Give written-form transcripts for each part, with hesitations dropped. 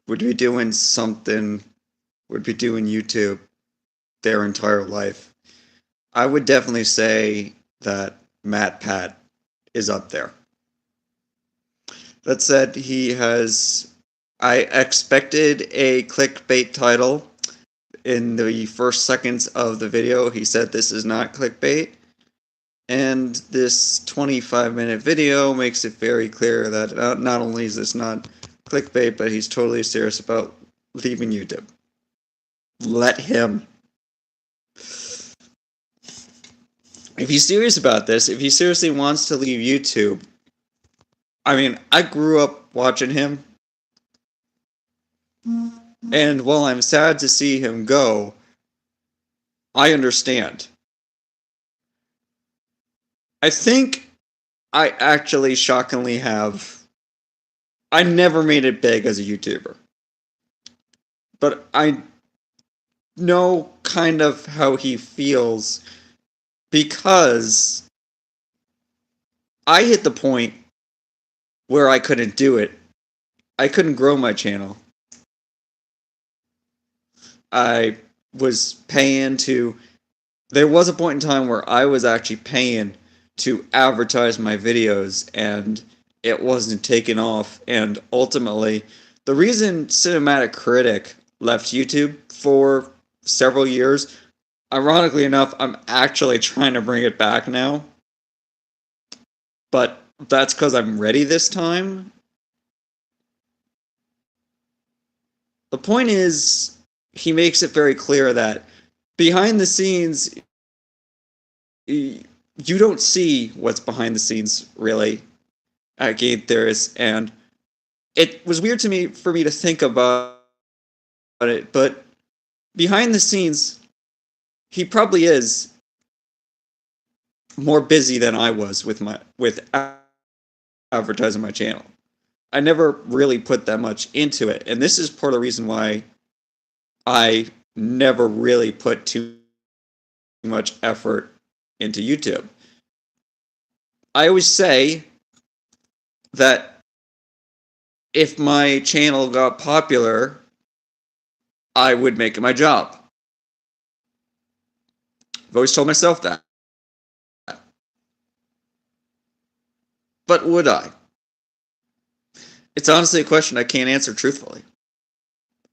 would be doing something, would be doing YouTube their entire life, I would definitely say that MatPat is up there. That said, I expected a clickbait title in the first seconds of the video. He said this is not clickbait. And this 25-minute video makes it very clear that not only is this not clickbait, but he's totally serious about leaving YouTube. Let him. If he's serious about this, if he seriously wants to leave YouTube, I mean, I grew up watching him, and while I'm sad to see him go, I understand. I think I actually shockingly I never made it big as a YouTuber. But I know kind of how he feels because I hit the point where I couldn't do it. I couldn't grow my channel. I was paying to... There was a point in time where I was actually paying to advertise my videos, and it wasn't taking off. And ultimately, the reason Cinematic Critic left YouTube for several years, ironically enough, I'm actually trying to bring it back now. But that's because I'm ready this time. The point is, he makes it very clear that behind the scenes, you don't see what's behind the scenes, really, at Game Theorist, and it was weird for me to think about it, but behind the scenes, he probably is more busy than I was with advertising my channel. I never really put that much into it, and this is part of the reason why I never really put too much effort into YouTube. I always say that if my channel got popular, I would make it my job. I've always told myself that. But would I? It's honestly a question I can't answer truthfully.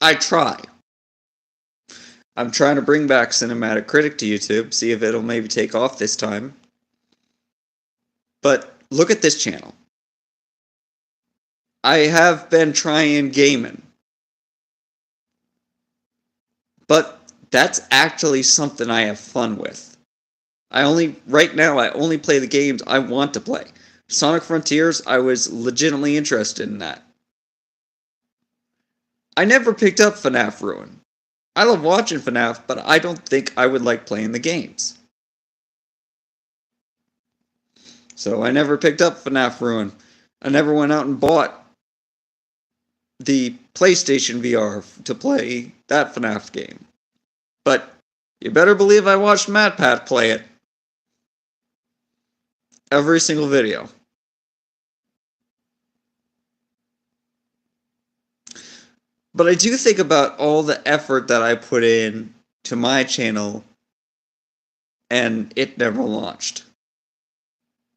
I try. I'm trying to bring back Cinematic Critic to YouTube, see if it'll maybe take off this time. But look at this channel. I have been trying gaming. But that's actually something I have fun with. Right now, I only play the games I want to play. Sonic Frontiers, I was legitimately interested in that. I never picked up FNAF Ruin. I love watching FNAF, but I don't think I would like playing the games. So I never picked up FNAF Ruin. I never went out and bought the PlayStation VR to play that FNAF game. But you better believe I watched MatPat play it. Every single video. But I do think about all the effort that I put in to my channel, and it never launched.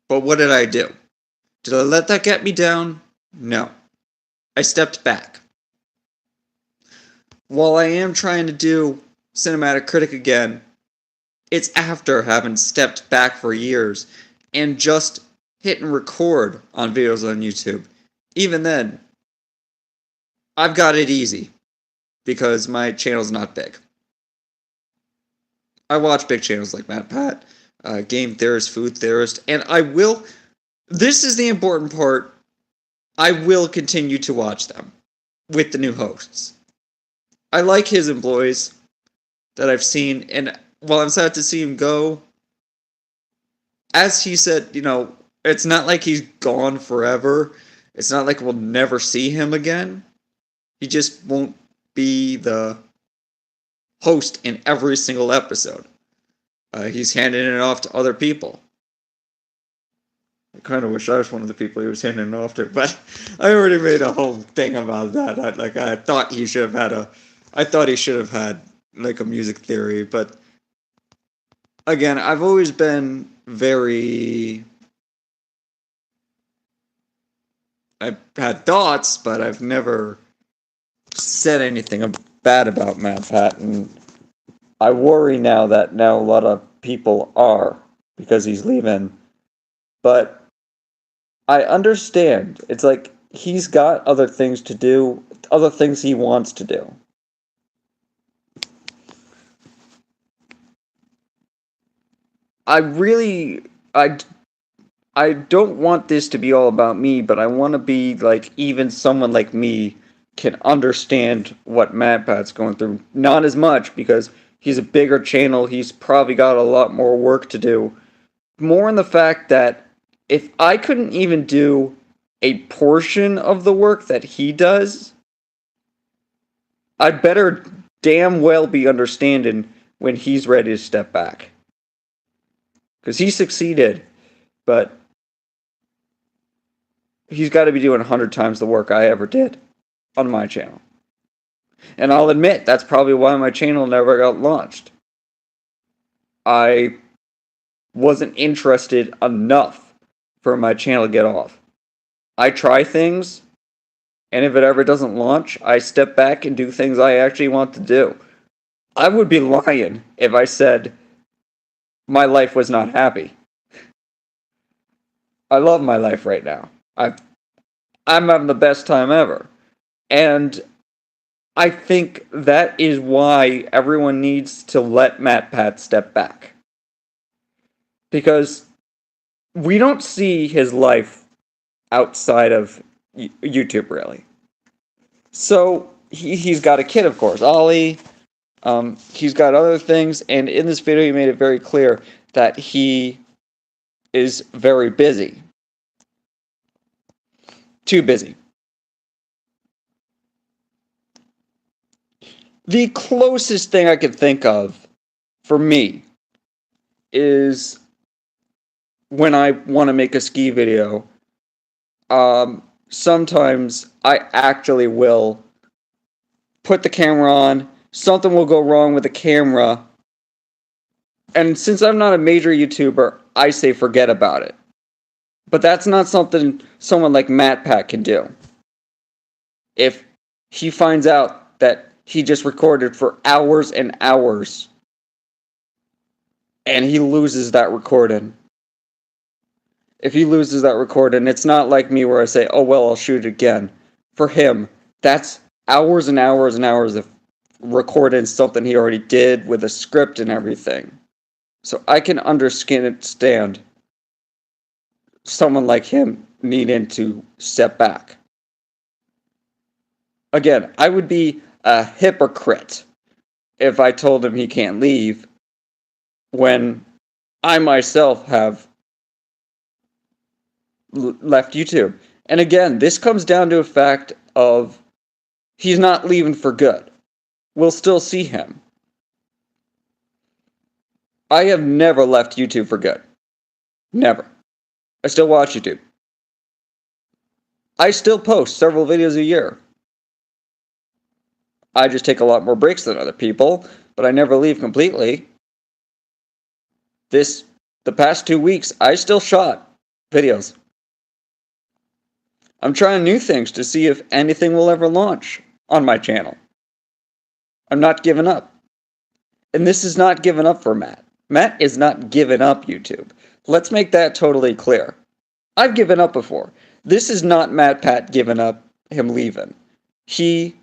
But what did I do? Did I let that get me down? No. I stepped back. While I am trying to do Cinematic Critic again, it's after having stepped back for years and just hitting record on videos on YouTube. Even then, I've got it easy because my channel's not big. I watch big channels like MatPat, Game Theorist, Food Theorist, and this is the important part, I will continue to watch them with the new hosts. I like his employees that I've seen, and while I'm sad to see him go, as he said, it's not like he's gone forever. It's not like we'll never see him again. He just won't be the host in every single episode. He's handing it off to other people. I kind of wish I was one of the people he was handing off to, but I already made a whole thing about that. I thought he should have had I thought he should have had like a music theory, but again, I've always been very. I've had thoughts, but I've never said anything bad about MatPat, and I worry now that a lot of people are because he's leaving. But I understand. It's like he's got other things to do, other things he wants to do. I really, I don't want this to be all about me, but I want to be like even someone like me can understand what MatPat's going through. Not as much because he's a bigger channel. He's probably got a lot more work to do. More in the fact that if I couldn't even do a portion of the work that he does, I'd better damn well be understanding when he's ready to step back. Because he succeeded, but he's got to be doing 100 times the work I ever did on my channel. And I'll admit, that's probably why my channel never got launched. I wasn't interested enough for my channel to get off. I try things, and if it ever doesn't launch, I step back and do things I actually want to do. I would be lying if I said my life was not happy. I love my life right now. I'm having the best time ever. And I think that is why everyone needs to let MatPat step back. Because we don't see his life outside of YouTube, really. So, he's got a kid, of course, Ollie. He's got other things, and in this video he made it very clear that he is very busy. Too busy. The closest thing I could think of, for me, is when I want to make a ski video, sometimes I actually will put the camera on, something will go wrong with the camera, and since I'm not a major YouTuber, I say forget about it. But that's not something someone like MatPat can do. If he finds out that he just recorded for hours and hours, and he loses that recording. If he loses that recording, it's not like me where I say, oh well, I'll shoot it again. For him, that's hours and hours and hours of recording something he already did with a script and everything. So I can understand someone like him needing to step back. Again, I would be a hypocrite if I told him he can't leave when I myself have left YouTube. And again, this comes down to a fact of he's not leaving for good. We'll still see him. I have never left YouTube for good. Never. I still watch YouTube. I still post several videos a year. I just take a lot more breaks than other people, but I never leave completely. The past 2 weeks, I still shot videos. I'm trying new things to see if anything will ever launch on my channel. I'm not giving up. And this is not giving up for Matt. Matt is not giving up YouTube. Let's make that totally clear. I've given up before. This is not MatPat giving up, him leaving. He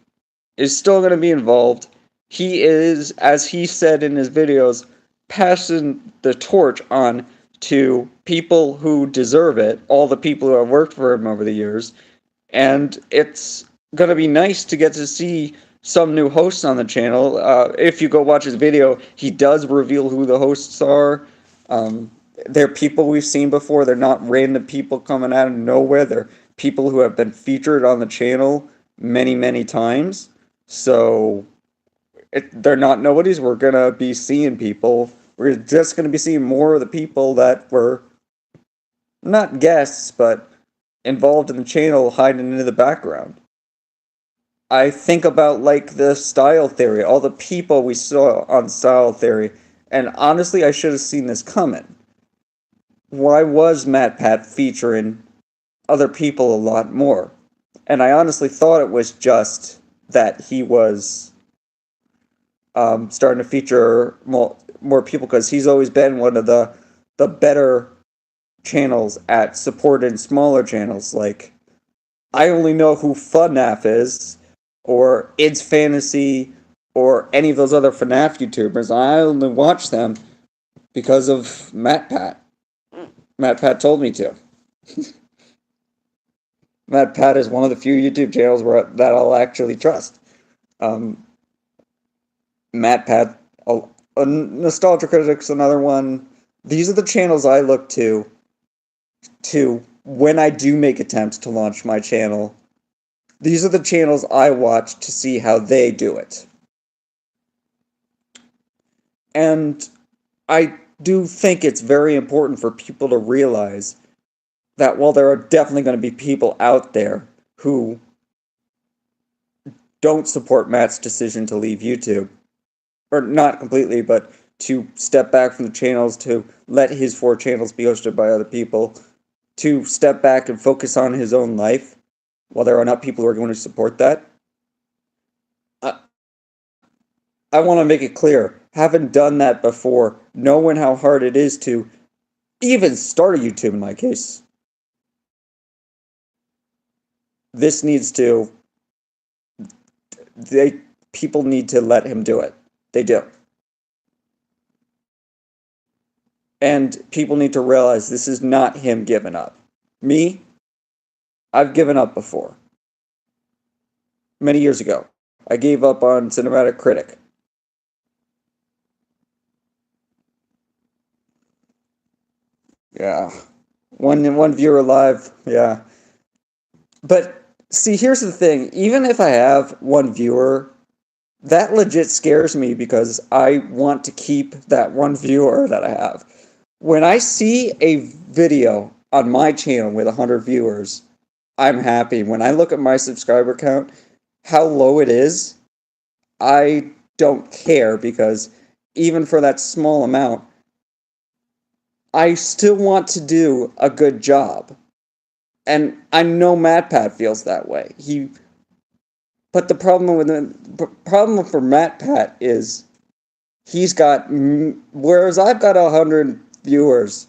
is still going to be involved. He is, as he said in his videos, passing the torch on to people who deserve it, all the people who have worked for him over the years. And it's going to be nice to get to see some new hosts on the channel. If you go watch his video, he does reveal who the hosts are. They're people we've seen before. They're not random people coming out of nowhere. They're people who have been featured on the channel many, many times. So they're not nobodies. We're going to be seeing people. We're just going to be seeing more of the people that were not guests, but involved in the channel hiding into the background. I think about like the style theory, all the people we saw on style theory, and honestly, I should have seen this coming. Why was MatPat featuring other people a lot more? And I honestly thought it was just that he was starting to feature more people because he's always been one of the better channels at supporting smaller channels. Like, I only know who FNAF is, or It's Fantasy, or any of those other FNAF YouTubers. I only watch them because of MatPat. MatPat told me to. MatPat is one of the few YouTube channels that I'll actually trust. Um, MatPat, a Nostalgia Critic's another one. These are the channels I look to when I do make attempts to launch my channel. These are the channels I watch to see how they do it. And I do think it's very important for people to realize that while there are definitely going to be people out there who don't support Matt's decision to leave YouTube, or not completely, but to step back from the channels, to let his 4 channels be hosted by other people, to step back and focus on his own life, while there are not people who are going to support that. I want to make it clear, having done that before, knowing how hard it is to even start a YouTube in my case, this needs to, people need to let him do it. They do. And people need to realize this is not him giving up. Me, I've given up before. Many years ago. I gave up on Cinematic Critic. Yeah. One viewer live, yeah. But see, here's the thing. Even if I have one viewer, that legit scares me because I want to keep that one viewer that I have. When I see a video on my channel with 100 viewers, I'm happy. When I look at my subscriber count, how low it is, I don't care because even for that small amount, I still want to do a good job. And I know MatPat feels that way. But the problem for MatPat is he's got, whereas I've got 100 viewers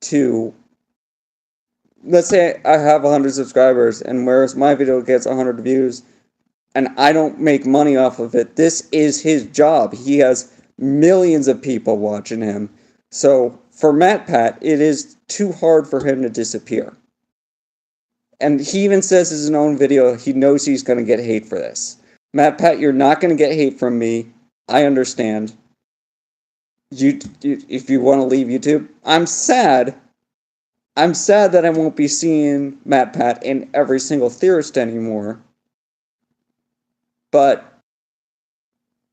to, let's say I have 100 subscribers, and whereas my video gets 100 views, and I don't make money off of it, this is his job. He has millions of people watching him. So for MatPat, it is too hard for him to disappear. And he even says in his own video, he knows he's going to get hate for this. MatPat, you're not going to get hate from me. I understand. If you want to leave YouTube, I'm sad. I'm sad that I won't be seeing MatPat in every single theorist anymore. But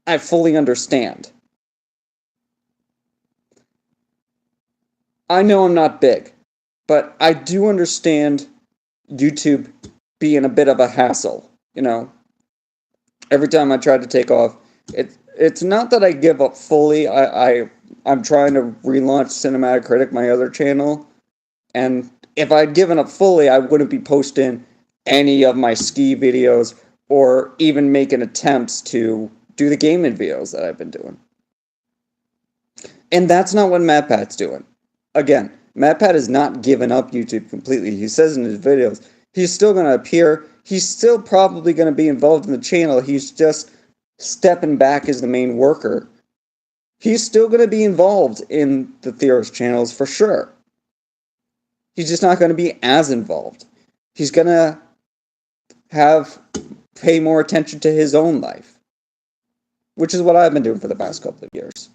I fully understand. I know I'm not big, but I do understand YouTube being a bit of a hassle. You know, every time I try to take off, it's not that I give up fully. I'm trying to relaunch Cinematic Critic, my other channel, and if I'd given up fully, I wouldn't be posting any of my ski videos or even making attempts to do the gaming videos that I've been doing. And that's not what MatPat's doing. Again, MatPat has not given up YouTube completely. He says in his videos, he's still going to appear. He's still probably going to be involved in the channel. He's just stepping back as the main worker. He's still going to be involved in the Theorist channels for sure. He's just not going to be as involved. He's going to pay more attention to his own life, which is what I've been doing for the past couple of years.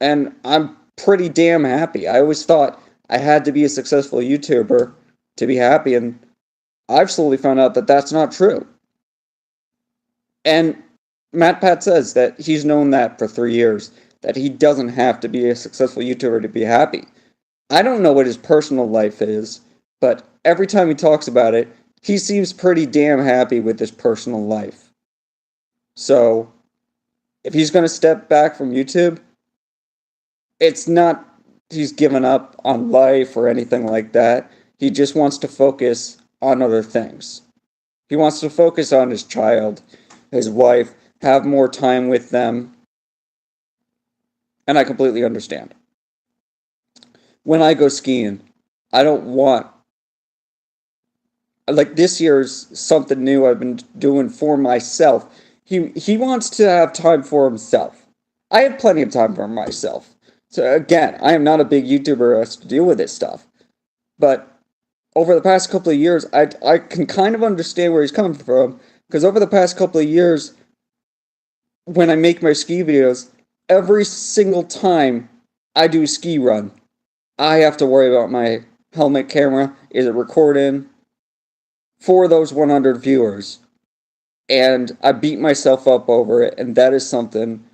And I'm pretty damn happy. I always thought I had to be a successful YouTuber to be happy, and I've slowly found out that that's not true. And MatPat says that he's known that for 3 years, that he doesn't have to be a successful YouTuber to be happy. I don't know what his personal life is, but every time he talks about it, he seems pretty damn happy with his personal life. So, if he's going to step back from YouTube, it's not he's given up on life or anything like that. He just wants to focus on other things. He wants to focus on his child, his wife, have more time with them, and I completely understand. When I go skiing, I don't want like this year's something new I've been doing for myself. He wants to have time for himself. I have plenty of time for myself. So again, I am not a big YouTuber who has to deal with this stuff. But over the past couple of years, I can kind of understand where he's coming from. Because over the past couple of years, when I make my ski videos, every single time I do a ski run, I have to worry about my helmet camera. Is it recording? For those 100 viewers. And I beat myself up over it, and that is something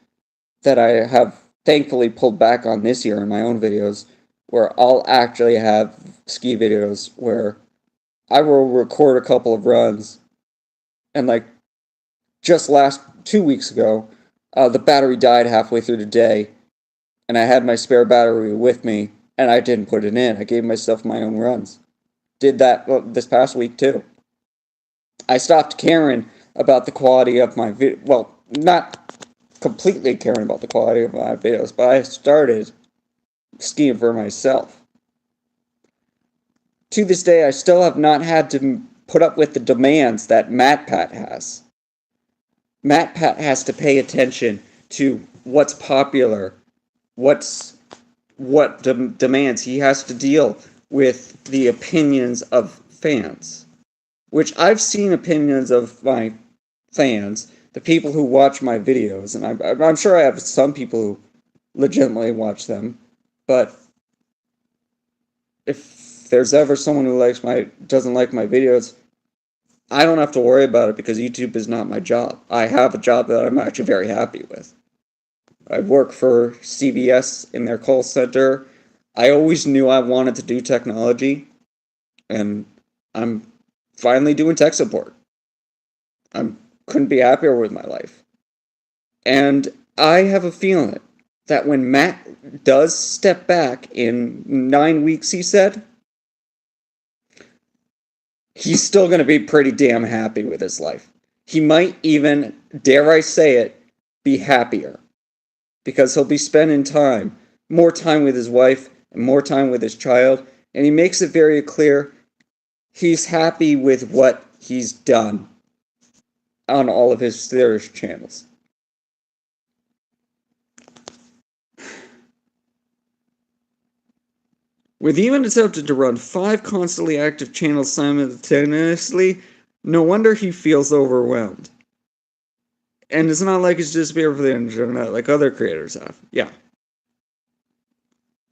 that I have thankfully pulled back on this year in my own videos, where I'll actually have ski videos where I will record a couple of runs, and like just last 2 weeks ago, the battery died halfway through the day, and I had my spare battery with me, and I didn't put it in. I gave myself my own runs. Did that this past week too. I stopped caring about the quality of my video. Well, not completely caring about the quality of my videos, but I started skiing for myself. To this day, I still have not had to put up with the demands that MatPat has. MatPat has to pay attention to what's popular, what demands. He has to deal with the opinions of fans, which I've seen opinions of my fans, the people who watch my videos, and I'm sure I have some people who legitimately watch them, but if there's ever someone who doesn't like my videos, I don't have to worry about it because YouTube is not my job. I have a job that I'm actually very happy with. I work for CBS in their call center. I always knew I wanted to do technology, and I'm finally doing tech support. I couldn't be happier with my life. And I have a feeling that when Matt does step back in 9 weeks, he said, he's still going to be pretty damn happy with his life. He might even, dare I say it, be happier. Because he'll be spending more time with his wife, and more time with his child. And he makes it very clear he's happy with what he's done on all of his various channels. With even attempted to run 5 constantly active channels simultaneously, no wonder he feels overwhelmed. And it's not like he's disappeared from the internet like other creators have. Yeah.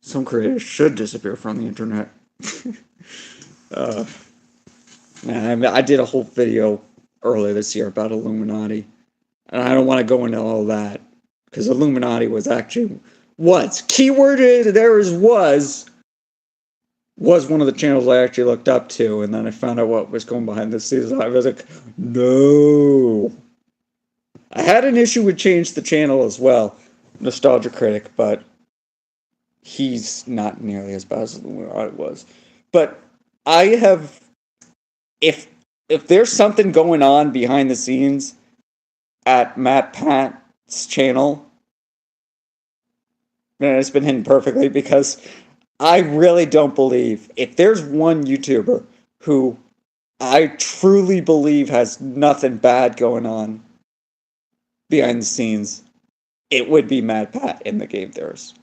Some creators should disappear from the internet. Man, I did a whole video earlier this year about Illuminati. And I don't want to go into all that. Because Illuminati was actually... Keyword there is was one of the channels I actually looked up to. And then I found out what was going behind the scenes. I was like, no. I had an issue with Change the Channel as well. Nostalgia Critic, but he's not nearly as bad as Illuminati was. But I have... If there's something going on behind the scenes at MatPat's channel, man, it's been hidden perfectly because I really don't believe if there's one YouTuber who I truly believe has nothing bad going on behind the scenes, it would be MatPat in the Game Theorist.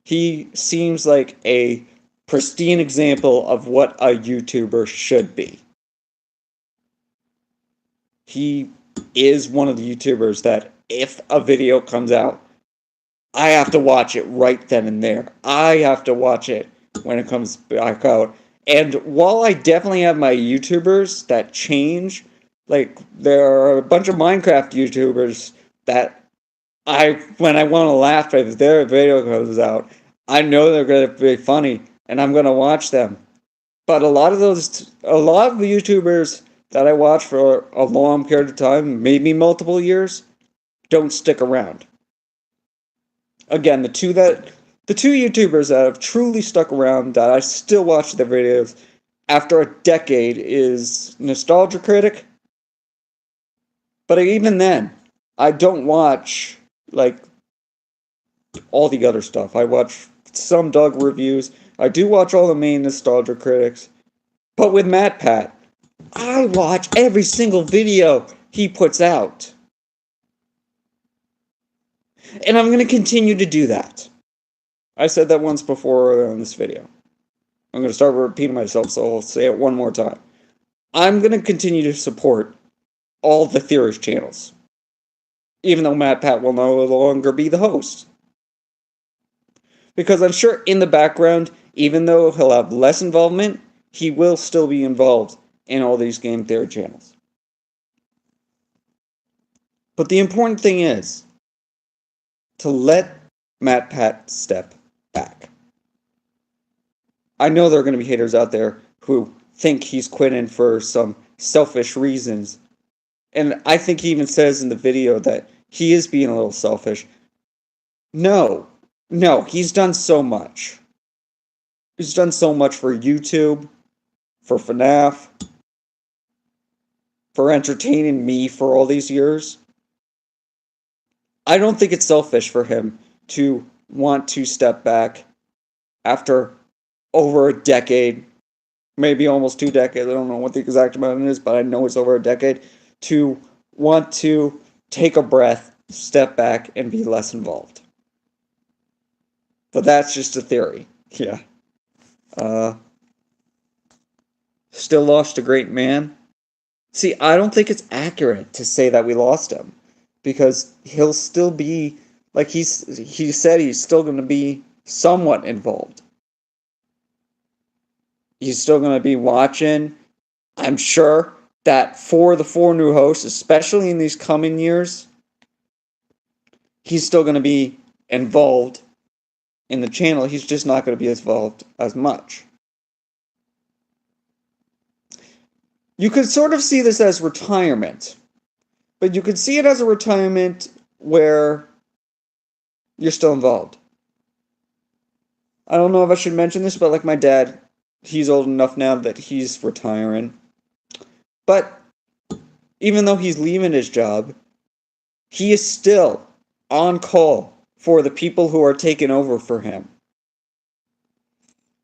He seems like a pristine example of what a YouTuber should be. He is one of the YouTubers that if a video comes out, I have to watch it right then and there. I have to watch it when it comes back out. And while I definitely have my YouTubers that change, like there are a bunch of Minecraft YouTubers that when I want to laugh if their video comes out, I know they're going to be funny, and I'm going to watch them. But a lot of the YouTubers that I watch for a long period of time, maybe multiple years, don't stick around. Again, the two YouTubers that have truly stuck around that I still watch their videos after a decade is Nostalgia Critic. But even then, I don't watch like all the other stuff. I watch some Doug reviews. I do watch all the main Nostalgia Critics. But with MatPat, I watch every single video he puts out. And I'm going to continue to do that. I said that once before in this video. I'm going to start repeating myself, so I'll say it one more time. I'm going to continue to support all the Theorist channels, even though MatPat will no longer be the host. Because I'm sure in the background, even though he'll have less involvement, he will still be involved in all these game theory channels. But the important thing is to let MatPat step back. I know there are going to be haters out there who think he's quitting for some selfish reasons. And I think he even says in the video that he is being a little selfish. No, he's done so much. He's done so much for YouTube, for FNAF, for entertaining me for all these years. I don't think it's selfish for him to want to step back after over a decade, maybe almost 2 decades. I don't know what the exact amount is, but I know it's over a decade, to want to take a breath, step back, and be less involved. But that's just a theory. Yeah. Still lost a great man. See, I don't think it's accurate to say that we lost him, because he'll still be, like he said, he's still going to be somewhat involved. He's still going to be watching. I'm sure that for the 4 new hosts, especially in these coming years, he's still going to be involved in the channel. He's just not going to be involved as much. You could sort of see this as retirement, but you could see it as a retirement where you're still involved. I don't know if I should mention this, but like my dad, he's old enough now that he's retiring. But even though he's leaving his job, he is still on call for the people who are taking over for him.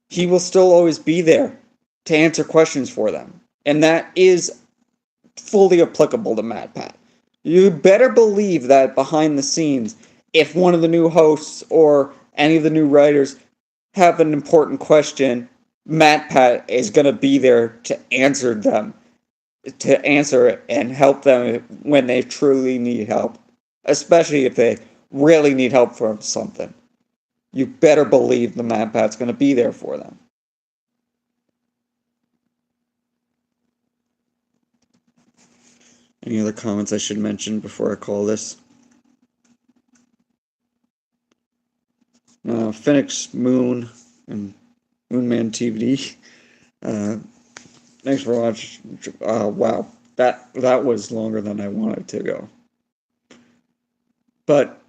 He will still always be there to answer questions for them. And that is fully applicable to MatPat. You better believe that behind the scenes, if one of the new hosts or any of the new writers have an important question, MatPat is going to be there to answer them, to answer it and help them when they truly need help, especially if they really need help from something. You better believe the MatPat's going to be there for them. Any other comments I should mention before I call this? Phoenix Moon and Moonman TV. Thanks for watching. Wow, that was longer than I wanted to go. But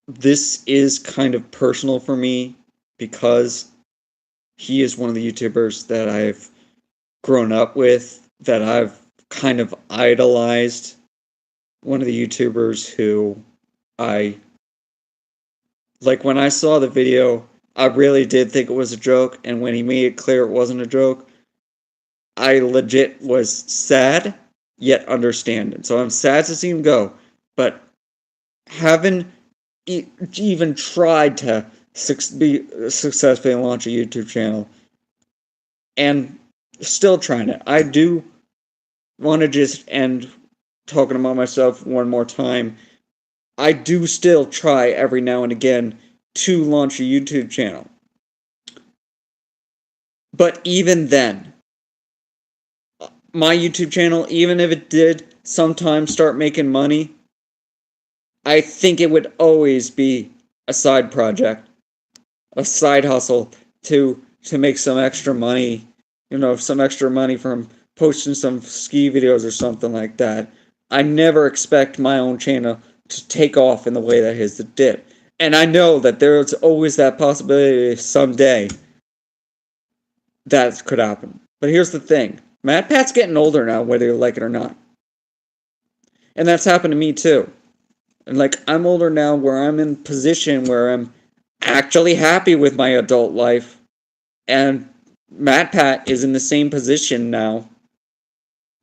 this is kind of personal for me because he is one of the YouTubers that I've grown up with, that I've kind of idolized. One of the YouTubers who I like. When I saw the video, I really did think it was a joke, and when he made it clear it wasn't a joke, I legit was sad yet understanding. So I'm sad to see him go, but having even tried to successfully launch a YouTube channel and still trying it, I do want to just end talking about myself one more time. I do still try every now and again to launch a YouTube channel. But even then, my YouTube channel, even if it did sometimes start making money, I think it would always be a side project. a side hustle to make some extra money, some extra money from posting some ski videos or something like that. I never expect my own channel to take off in the way that his did. And I know that there's always that possibility someday that could happen. But here's the thing. MatPat's getting older now, whether you like it or not. And that's happened to me too. And I'm older now where I'm in a position where I'm actually happy with my adult life. And MatPat is in the same position now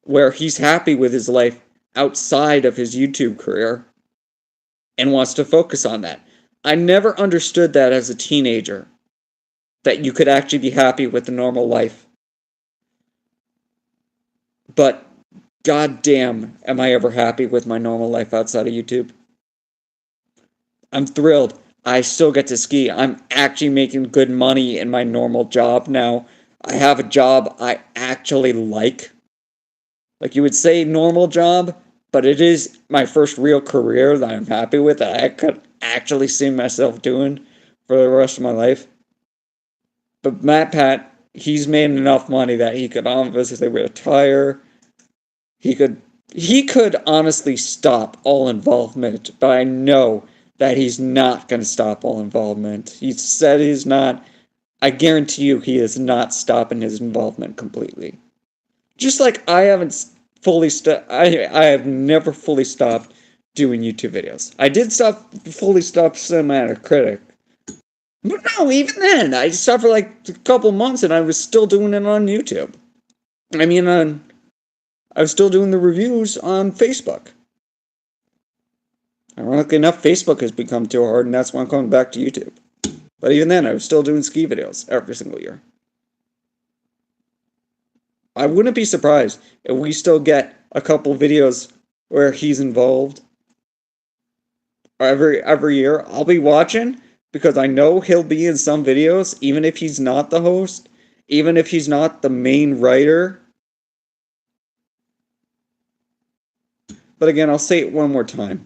where he's happy with his life outside of his YouTube career and wants to focus on that. I never understood that as a teenager, that you could actually be happy with a normal life. But goddamn, am I ever happy with my normal life outside of YouTube? I'm thrilled. I still get to ski. I'm actually making good money in my normal job now. I have a job I actually like. Like you would say normal job, but it is my first real career that I'm happy with, that I could actually see myself doing for the rest of my life. But MatPat, he's made enough money that he could obviously retire. He could honestly stop all involvement, but I know that he's not going to stop all involvement. He said he's not. I guarantee you he is not stopping his involvement completely. Just like I haven't fully I have never fully stopped doing YouTube videos. I did fully stop Cinematic Critic. But no, even then, I stopped for a couple months and I was still doing it on YouTube. I mean, I was still doing the reviews on Facebook. Ironically enough, Facebook has become too hard, and that's why I'm coming back to YouTube. But even then, I was still doing ski videos every single year. I wouldn't be surprised if we still get a couple videos where he's involved every year. I'll be watching because I know he'll be in some videos, even if he's not the host, even if he's not the main writer. But again, I'll say it one more time.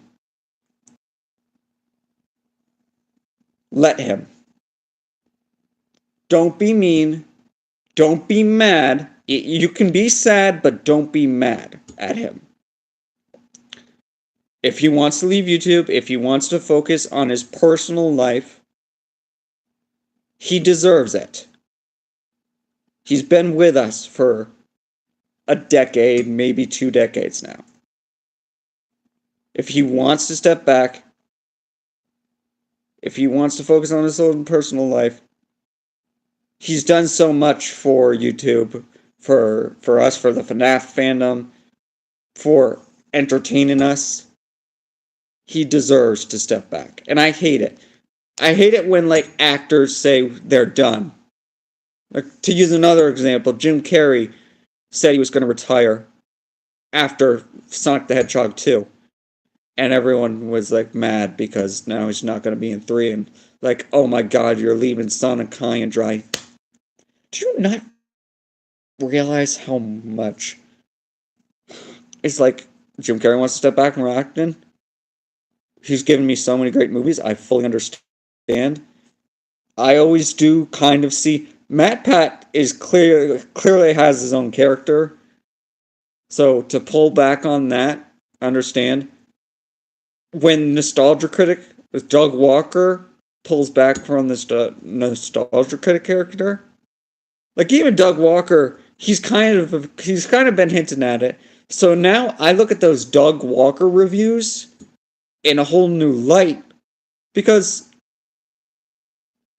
Let him. Don't be mean. Don't be mad. You can be sad, but don't be mad at him. If he wants to leave YouTube, if he wants to focus on his personal life, he deserves it. He's been with us for a decade, maybe 2 decades now. If he wants to step back, if he wants to focus on his own personal life, he's done so much for YouTube, for us, for the FNAF fandom, for entertaining us. He deserves to step back. And I hate it. I hate it when actors say they're done. To use another example, Jim Carrey said he was going to retire after Sonic the Hedgehog 2. And everyone was mad because now he's not going to be in 3. And oh my god, you're leaving Sonic high and dry. Do you not realize how much it's Jim Carrey wants to step back from acting? He's given me so many great movies. I fully understand. I always do kind of see MatPat is clearly has his own character. So to pull back on that, understand. When Nostalgia Critic with Doug Walker pulls back from the Nostalgia Critic character, even Doug Walker, he's kind of been hinting at it. So now I look at those Doug Walker reviews in a whole new light, because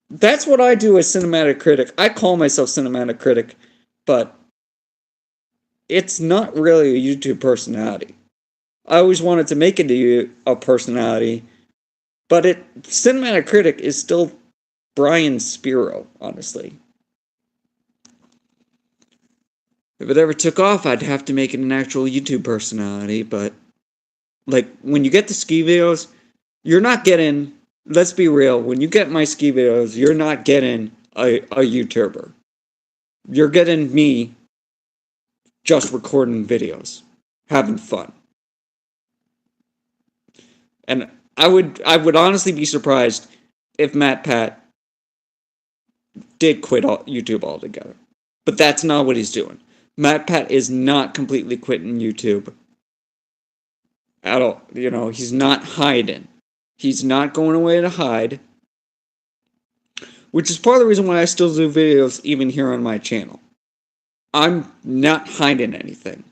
that's what I do as Cinematic Critic. I call myself Cinematic Critic, but it's not really a YouTube personality. I always wanted to make it a personality, but Cinematic Critic is still Brian Spiro, honestly. If it ever took off, I'd have to make it an actual YouTube personality, but when you get the ski videos, you're not getting, let's be real, when you get my ski videos, you're not getting a YouTuber. You're getting me just recording videos, having fun. And I would honestly be surprised if MatPat did quit YouTube altogether. But that's not what he's doing. MatPat is not completely quitting YouTube at all. He's not hiding. He's not going away to hide. Which is part of the reason why I still do videos even here on my channel. I'm not hiding anything.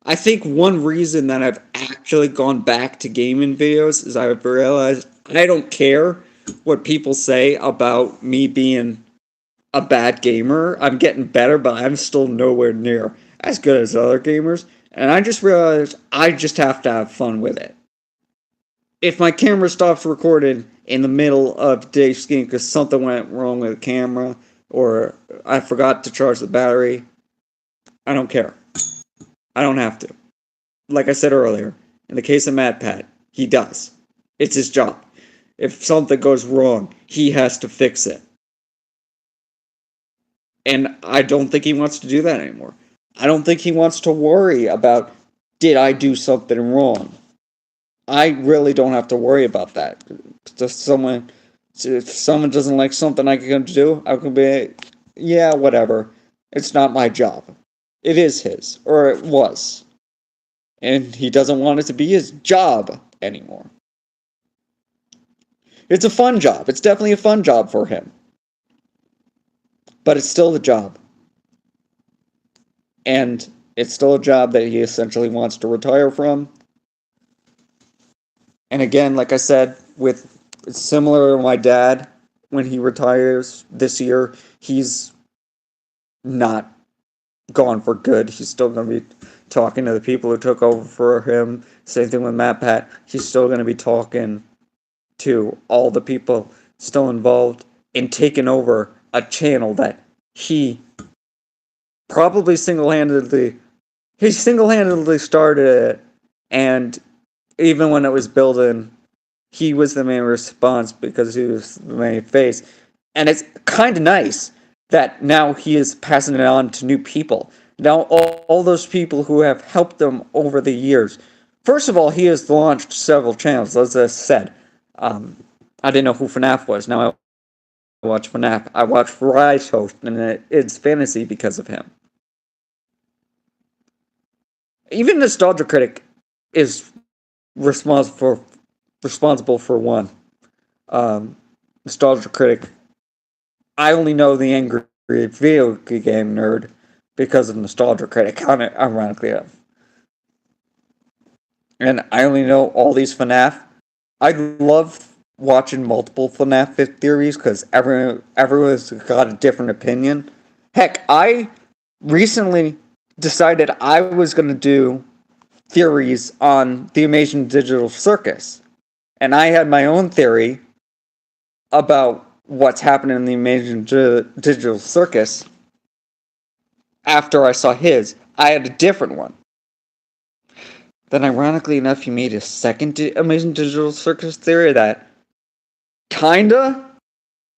I think one reason that I've actually gone back to gaming videos is I've realized I don't care what people say about me being a bad gamer. I'm getting better, but I'm still nowhere near as good as other gamers. And I just realized I just have to have fun with it. If my camera stops recording in the middle of day skiing because something went wrong with the camera or I forgot to charge the battery, I don't care. I don't have to. Like I said earlier, in the case of MatPat, he does. It's his job. If something goes wrong, he has to fix it. And I don't think he wants to do that anymore. I don't think he wants to worry about, did I do something wrong? I really don't have to worry about that. If someone doesn't like something I can do, I can be, yeah, whatever. It's not my job. It is his, or it was. And he doesn't want it to be his job anymore. It's a fun job. It's definitely a fun job for him. But it's still the job. And it's still a job that he essentially wants to retire from. And again, like I said, it's similar to my dad. When he retires this year, he's not gone for good. He's still going to be talking to the people who took over for him. Same thing with MatPat. He's still going to be talking to all the people still involved in taking over a channel that he probably single-handedly started it, and even when it was building, he was the main response because he was the main face. And it's kind of nice that now he is passing it on to new people. Now all those people who have helped him over the years. First of all, he has launched several channels, as I said. I didn't know who FNAF was. Now I watch FNAF. I watch Rise Host, and it's fantasy because of him. Even Nostalgia Critic is responsible for one. Nostalgia Critic. I only know the angry video game nerd because of Nostalgia Critic, ironically enough. And I only know all these FNAF. I love watching multiple FNAF theories because everyone's got a different opinion. Heck, I recently decided I was going to do theories on the Amazing Digital Circus. And I had my own theory about what's happening in the Amazing Digital Circus. After I saw his, I had a different one. Then ironically enough, he made a second Amazing Digital Circus theory that kinda,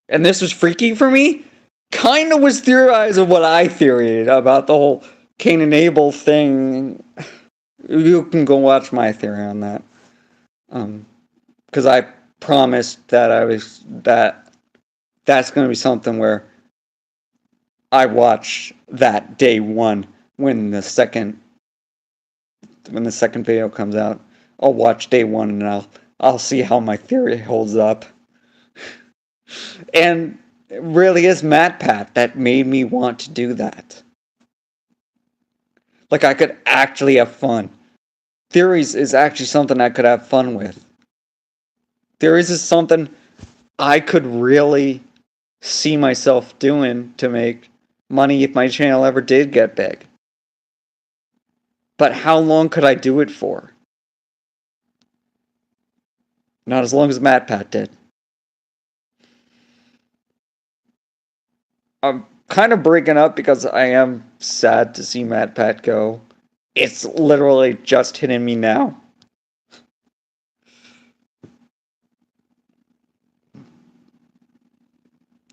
and this was freaky for me, kinda was theorizing what I theorized about the whole Cain and Abel thing. You can go watch my theory on that. Because I promised that that's going to be something where I watch that day one when the second video comes out. I'll watch day one and I'll see how my theory holds up. And it really is MatPat that made me want to do that. Like I could actually have fun. Theories is actually something I could have fun with. Theories is something I could really see myself doing to make money if my channel ever did get big. But how long could I do it for? Not as long as MatPat did. I'm kind of breaking up because I am sad to see MatPat go. It's literally just hitting me now.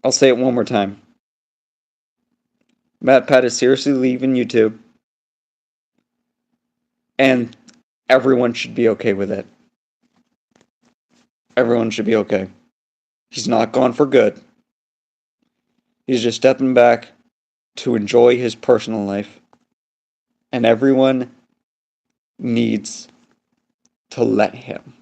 I'll say it one more time. MatPat is seriously leaving YouTube. And everyone should be okay with it. Everyone should be okay. He's not gone for good. He's just stepping back to enjoy his personal life. And everyone needs to let him.